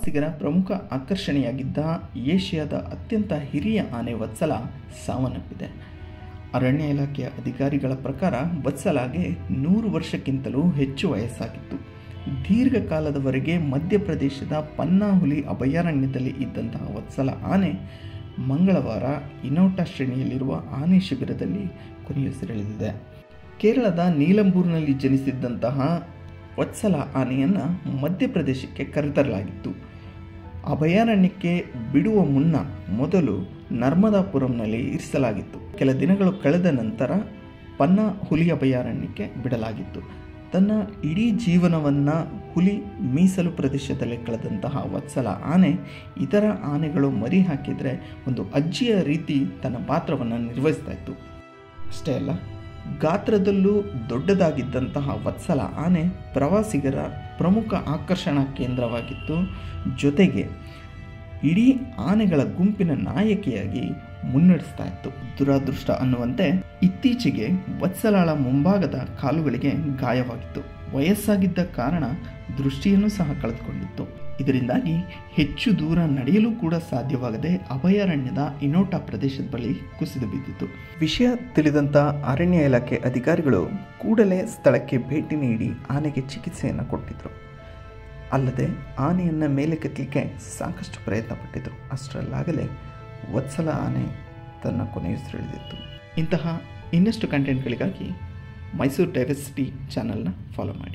ಪ್ರವಾಸಿಗರ ಪ್ರಮುಖ ಆಕರ್ಷಣೆಯಾಗಿದ್ದ ಏಷ್ಯಾದ ಅತ್ಯಂತ ಹಿರಿಯ ಆನೆ ವತ್ಸಲ ಸಾವನ್ನಪ್ಪಿದೆ. ಅರಣ್ಯ ಇಲಾಖೆಯ ಅಧಿಕಾರಿಗಳ ಪ್ರಕಾರ ವತ್ಸಲಾಗೆ 100 ವರ್ಷಕ್ಕಿಂತಲೂ ಹೆಚ್ಚು ವಯಸ್ಸಾಗಿತ್ತು. ದೀರ್ಘಕಾಲದವರೆಗೆ ಮಧ್ಯಪ್ರದೇಶದ ಪನ್ನಾ ಹುಲಿ ಅಭಯಾರಣ್ಯದಲ್ಲಿ ಇದ್ದಂತಹ ವತ್ಸಲ ಆನೆ ಮಂಗಳವಾರ ಇನೋಟಾ ಶ್ರೇಣಿಯಲ್ಲಿರುವ ಆನೆ ಶಿಬಿರದಲ್ಲಿ ಕೊನೆಯುಸಿರೆಳೆದಿದೆ. ಕೇರಳದ ನೀಲಂಬೂರಿನಲ್ಲಿ ಜನಿಸಿದ್ದಂತಹ ವತ್ಸಲ ಆನೆಯನ್ನು ಮಧ್ಯಪ್ರದೇಶಕ್ಕೆ ಕರೆತರಲಾಗಿತ್ತು. ಅಭಯಾರಣ್ಯಕ್ಕೆ ಬಿಡುವ ಮುನ್ನ ಮೊದಲು ನರ್ಮದಾಪುರಂನಲ್ಲಿ ಇರಿಸಲಾಗಿತ್ತು. ಕೆಲ ದಿನಗಳು ಕಳೆದ ನಂತರ ಪನ್ನಾ ಹುಲಿ ಅಭಯಾರಣ್ಯಕ್ಕೆ ಬಿಡಲಾಗಿತ್ತು. ತನ್ನ ಇಡೀ ಜೀವನವನ್ನು ಹುಲಿ ಮೀಸಲು ಪ್ರದೇಶದಲ್ಲಿ ಕಳೆದಂತಹ ವತ್ಸಲ ಆನೆ ಇತರ ಆನೆಗಳು ಮರಿ ಹಾಕಿದರೆ ಒಂದು ಅಜ್ಜಿಯ ರೀತಿ ತನ್ನ ಪಾತ್ರವನ್ನು ನಿರ್ವಹಿಸ್ತಾ ಇತ್ತು. ಅಷ್ಟೇ ಅಲ್ಲ, ಗಾತ್ರದಲ್ಲೂ ದೊಡ್ಡದಾಗಿದ್ದಂತಹ ವತ್ಸಲ ಆನೆ ಪ್ರವಾಸಿಗರ ಪ್ರಮುಖ ಆಕರ್ಷಣಾ ಕೇಂದ್ರವಾಗಿತ್ತು. ಜೊತೆಗೆ ಇಡೀ ಆನೆಗಳ ಗುಂಪಿನ ನಾಯಕಿಯಾಗಿ ಮುನ್ನಡೆಸ್ತಾ ಇತ್ತು. ದುರಾದೃಷ್ಟ ಅನ್ನುವಂತೆ ಇತ್ತೀಚೆಗೆ ವತ್ಸಲಾಳ ಮುಂಭಾಗದ ಕಾಲುಗಳಿಗೆ ಗಾಯವಾಗಿತ್ತು. ವಯಸ್ಸಾಗಿದ್ದ ಕಾರಣ ದೃಷ್ಟಿಯನ್ನು ಸಹ ಕಳೆದುಕೊಂಡಿತ್ತು. ಇದರಿಂದಾಗಿ ಹೆಚ್ಚು ದೂರ ನಡೆಯಲು ಕೂಡ ಸಾಧ್ಯವಾಗದೆ ಅಭಯಾರಣ್ಯದ ಇನೋಟಾ ಪ್ರದೇಶದ ಬಳಿ ಕುಸಿದು ಬಿದ್ದಿತು. ವಿಷಯ ತಿಳಿದಂಥ ಅರಣ್ಯ ಇಲಾಖೆ ಅಧಿಕಾರಿಗಳು ಕೂಡಲೇ ಸ್ಥಳಕ್ಕೆ ಭೇಟಿ ನೀಡಿ ಆನೆಗೆ ಚಿಕಿತ್ಸೆಯನ್ನು ಕೊಟ್ಟಿದ್ದರು. ಅಲ್ಲದೆ ಆನೆಯನ್ನು ಮೇಲೆ ಕೆತ್ತಲಿಕ್ಕೆ ಸಾಕಷ್ಟು ಪ್ರಯತ್ನ ಪಟ್ಟಿದ್ದರು. ಅಷ್ಟರಲ್ಲಾಗಲೇ ವತ್ಸಲ ಆನೆ ತನ್ನ ಕೊನೆಯುಸಿರೆಳೆದಿತ್ತು. ಇಂತಹ ಇನ್ನಷ್ಟು ಕಂಟೆಂಟ್ಗಳಿಗಾಗಿ ಮೈಸೂರು ಡೈವರ್ಸಿಟಿ ಚಾನಲ್ನ ಫಾಲೋ ಮಾಡಿ.